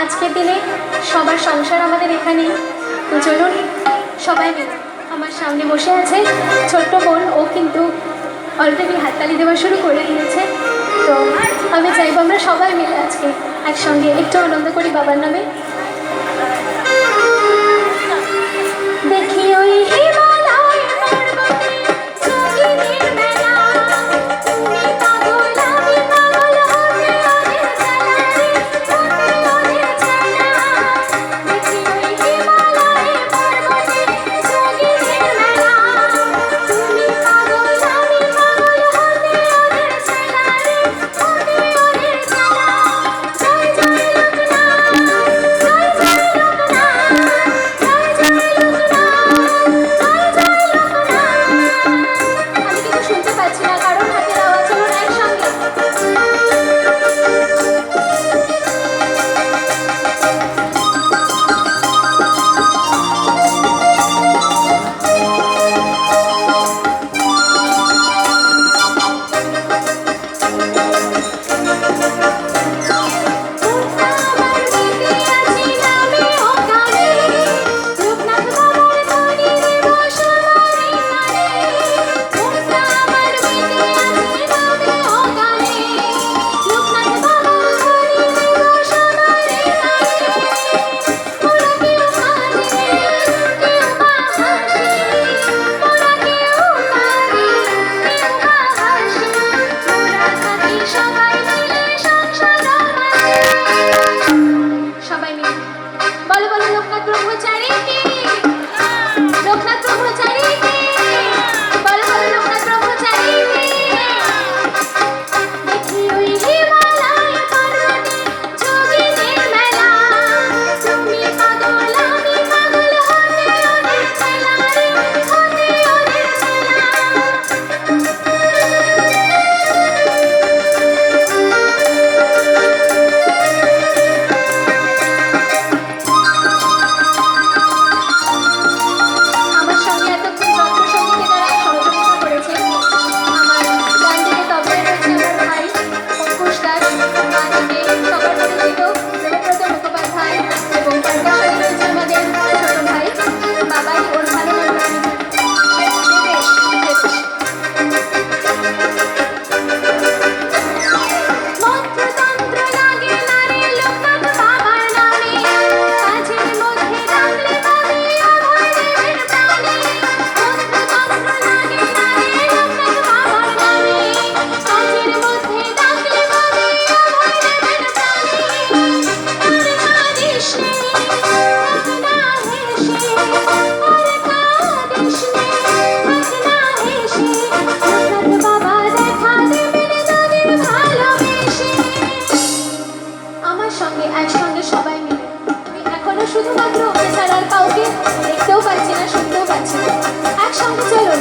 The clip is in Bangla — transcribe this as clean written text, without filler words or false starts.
আজকের দিনে সবার সংসার আমাদের এখানেই। তো চলুন সবাই মিলে। আমার সামনে বসে আছে ছোট্ট বোন, ও কিন্তু অলরেডি হাততালি দেওয়া শুরু করে দিয়েছে। তো আমি চাইবো আমরা সবাই মিলে আজকে একসঙ্গে একটু আনন্দ করি বাবার নামে। দেখি ওই হিমালয় পর্বতে যোগিনীর মেলা, তুমি পাগল আমি পাগল হতে ওদের ছেলারে, হতে ওদের ছেলা। দেখি ওই হিমালয় পর্বতে যোগিনীর মেলা, তুমি পাগল আমি পাগল হতে ওদের ছেলারে, হতে ওদের ছেলা। জয় জয় লোকনাথ, জয় জয় লোকনাথ, জয় জয় লোকনাথ, জয় জয় লোকনাথ। আমি কিন্তু শুনতে পাচ্ছি না, কারণ হাতের আওয়াজ হলো না একসঙ্গে। আমার বেঁধে আছি নামে ও গানে, লোকনাথ বাবার ধ্বনি দেব সবারই কানে। মনটা আমার বেঁধে আছে নামে ও গানে, লোকনাথ বাবার ধ্বনি দেব সবারই কানে। ওরা কেউ কাঁদে, কেউ বা হাসে, ওরা কেউ কাঁদে, কেউ বা হাসে, ওরা থাকি সবাই মিলে সংসার আমাদের। সবাই মিলে বলো বলো লোকনাথ ব্রহ্মচারী কি, লোকনাথ ব্রহ্মচারী কি, বলো বলো লোকনাথ ব্রহ্মচারী কি। দেখি ওই হিমালয় পর্বতে যোগিনীর মেলা, তুমি পাগল আমি পাগল হতে ওদের ছেলারে, হতে ওদের ছেলা। আমার সঙ্গে এতক্ষণ যন্ত্রসঙ্গীতে যারা সহযোগিতা করেছে, আমার ডান দিকে তবলায় রয়েছে আমার ভাই অঙ্কুশ দাস, বাঁ দিকে সবার পরিচিত দেবব্রত মুখোপাধ্যায়, এবং পারকাশনে রয়েছে আমাদের ছোট ভাই বাবাই, ওর ভালো নাম আমি দেবেশ। মন্ত্রতন্ত্র লাগে না রে লোকনাথ বাবার নামে, কাজের মধ্যে ডাকলে পাবে অভয় দেবের প্রাণে। মন্ত্রতন্ত্র লাগে না রে লোকনাথ বাবার নামে, কাজের মধ্যে ডাকলে পাবে অভয় দেবের প্রাণে। আর কাঁদিস নে, থাক না হেসে, আর কাঁদিস নে, থাক না হেসে, লোকনাথ বাবা দেখা দেবেন তোদের ভালোবেসে। আমার সঙ্গে একসঙ্গে সবাই মিলে। আমি এখনো শুধুমাত্র ওকে ছাড়া আর কাউকে দেখতেও পাচ্ছি না, শুনতেও পাচ্ছি না। একসঙ্গে চলুন।